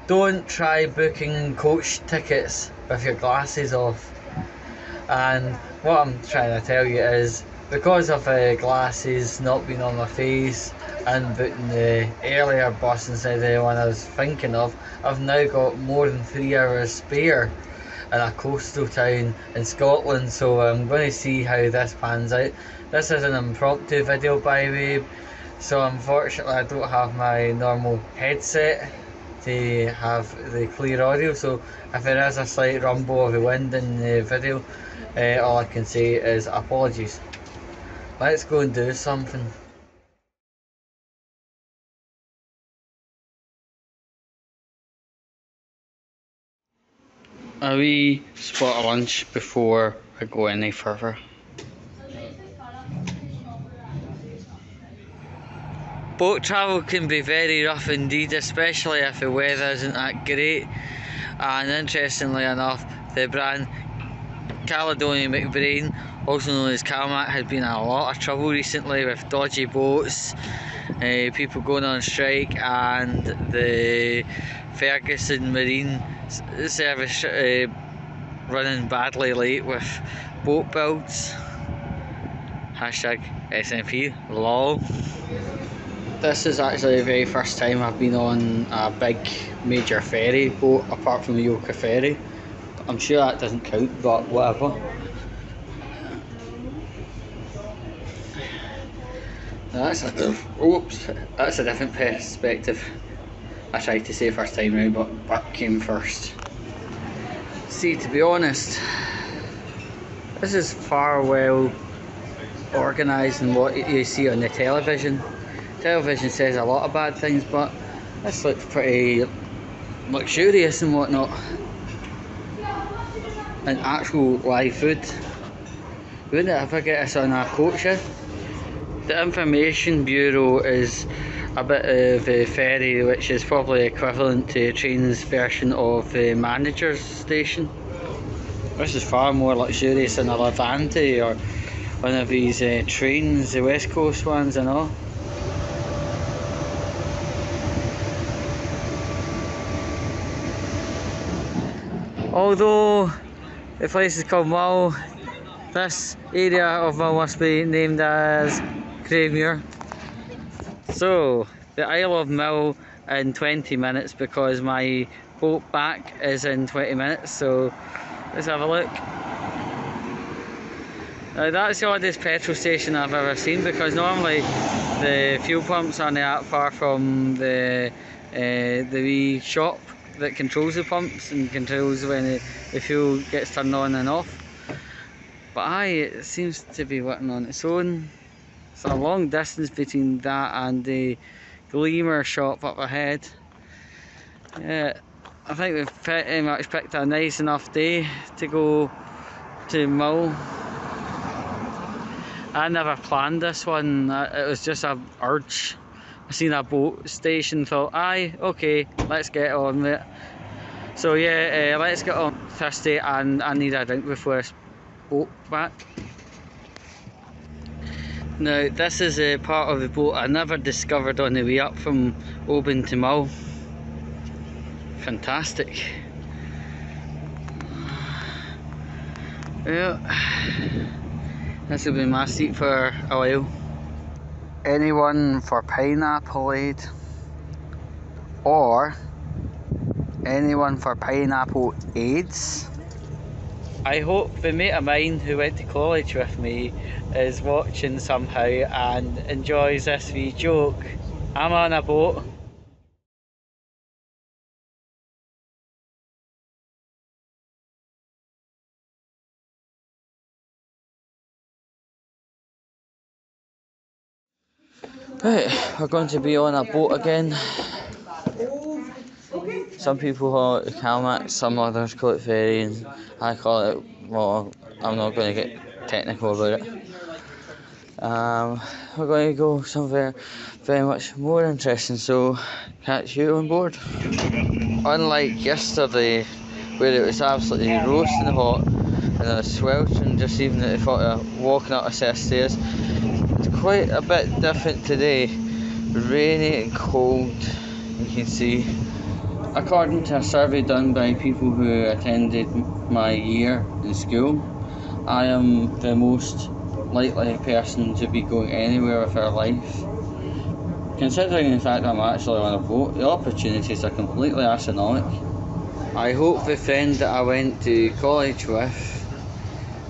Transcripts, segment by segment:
don't try booking coach tickets with your glasses off. And what I'm trying to tell you is, because of glasses not being on my face and booking the earlier bus instead of the one I was thinking of, I've now got more than 3 hours spare in a coastal town in Scotland, so I'm going to see how this pans out. This is an impromptu video, by the way, so unfortunately I don't have my normal headset to have the clear audio, so if there is a slight rumble of the wind in the video, all I can say is apologies. Let's go and do something. A wee spot of lunch before I go any further. Boat travel can be very rough indeed, especially if the weather isn't that great. And interestingly enough, the brand Caledonia McBrain, also known as Calmac, has been in a lot of trouble recently with dodgy boats, people going on strike, and the Ferguson Marine Service running badly late with boat builds. Hashtag SNP, lol. This is actually the very first time I've been on a big major ferry boat apart from the Yoka ferry. I'm sure that doesn't count, but whatever. That's a different perspective. I tried to say first time round, but butt came first. See, to be honest, this is far well organised than what you see on the television. Television says a lot of bad things, but this looks pretty luxurious and whatnot. And actual live food. Wouldn't it ever get us on a coach here? The Information Bureau is a bit of a ferry, which is probably equivalent to a train's version of the manager's station. This is far more luxurious than a Levante or one of these trains, the West Coast ones and all. Although the place is called Mull, this area of Mull must be named as Craigmuir. So, the Isle of Mull in 20 minutes because my boat back is in 20 minutes, so let's have a look. Now that's the oddest petrol station I've ever seen, because normally the fuel pumps aren't that far from the wee shop that controls the pumps and controls when the fuel gets turned on and off. But it seems to be working on its own. It's a long distance between that and the Gleamer shop up ahead. Yeah, I think we've pretty much picked a nice enough day to go to Mull. I never planned this one, it was just an urge. I seen a boat station, thought, aye, okay, let's get on with it. So yeah, let's get on. Thirsty and I need a drink before this boat back. Now this is a part of the boat I never discovered on the way up from Oban to Mull. Fantastic. Well, this will be my seat for a while. Anyone for pineapple-ade? Or anyone for pineapple AIDS? I hope the mate of mine who went to college with me is watching somehow and enjoys this wee joke. I'm on a boat. Right, we're going to be on a boat again. Some people call it the Calmac, some others call it ferry, and I call it, well, I'm not going to get technical about it. We're going to go somewhere very much more interesting, so catch you on board. Unlike yesterday, where it was absolutely roasting hot and I was sweltering just even at the thought of walking up a set of stairs, it's quite a bit different today. Rainy and cold, you can see. According to a survey done by people who attended my year in school, I am the most likely person to be going anywhere with our life. Considering the fact I'm actually on a boat, the opportunities are completely astronomical. I hope the friend that I went to college with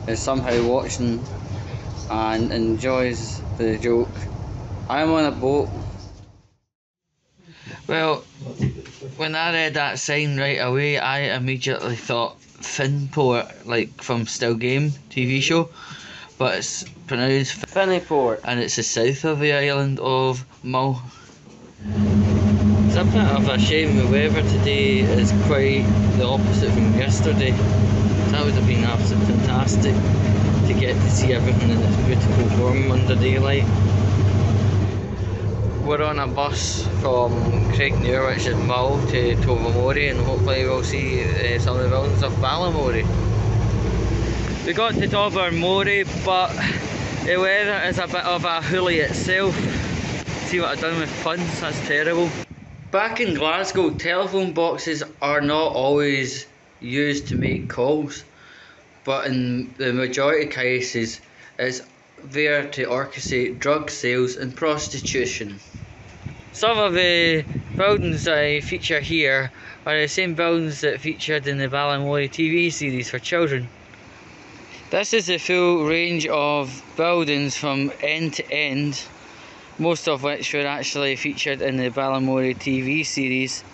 is somehow watching and enjoys the joke. I'm on a boat. Well, when I read that sign right away, I immediately thought Finport, like from Still Game TV show, but it's pronounced Finniport, and it's the south of the island of Mull. It's a bit of a shame the weather today is quite the opposite from yesterday. That would have been absolutely fantastic to get to see everything in its beautiful form under daylight. We're on a bus from Craignair, which is Mull, to Tobermory, and hopefully we'll see some of the buildings of Ballymorey. We got to Tobermory, but the weather is a bit of a hoolie itself. See what I've done with puns? That's terrible. Back in Glasgow, telephone boxes are not always used to make calls, but in the majority of cases it's there to orchestrate drug sales and prostitution. Some of the buildings I feature here are the same buildings that featured in the Ballymorey TV series for children. This is the full range of buildings from end to end, most of which were actually featured in the Ballymorey TV series.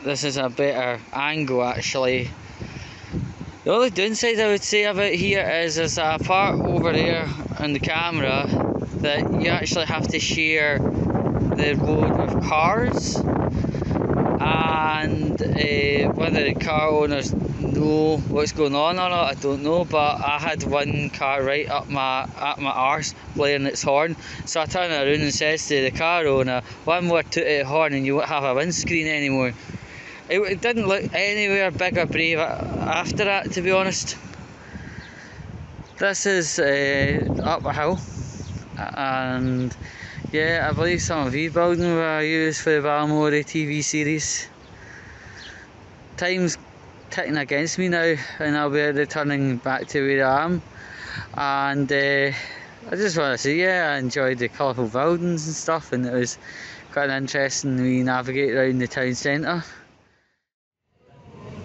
This is a better angle actually. The only downside I would say about here is there's a part over there on the camera that you actually have to share the road with cars, and whether the car owners know what's going on or not, I don't know, but I had one car right up my arse blaring its horn, so I turned around and says to the car owner, one more toot of the horn and you won't have a windscreen anymore. It didn't look anywhere big or brave after that, to be honest. This is up a hill, and yeah, I believe some of these buildings were used for the Ballymorey TV series. Time's ticking against me now, and I'll be returning back to where I am. And I just want to say, yeah, I enjoyed the colourful buildings and stuff, and it was quite an interesting wee navigate around the town centre.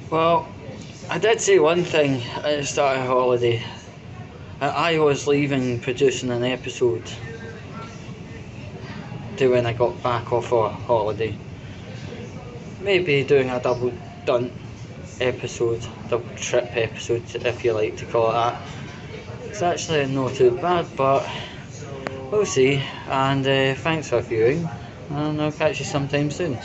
Well, I did say one thing at the start of the holiday. I was leaving producing an episode to when I got back off a holiday. Maybe doing a double trip episode, if you like to call it that. It's actually not too bad, but we'll see. And thanks for viewing, and I'll catch you sometime soon.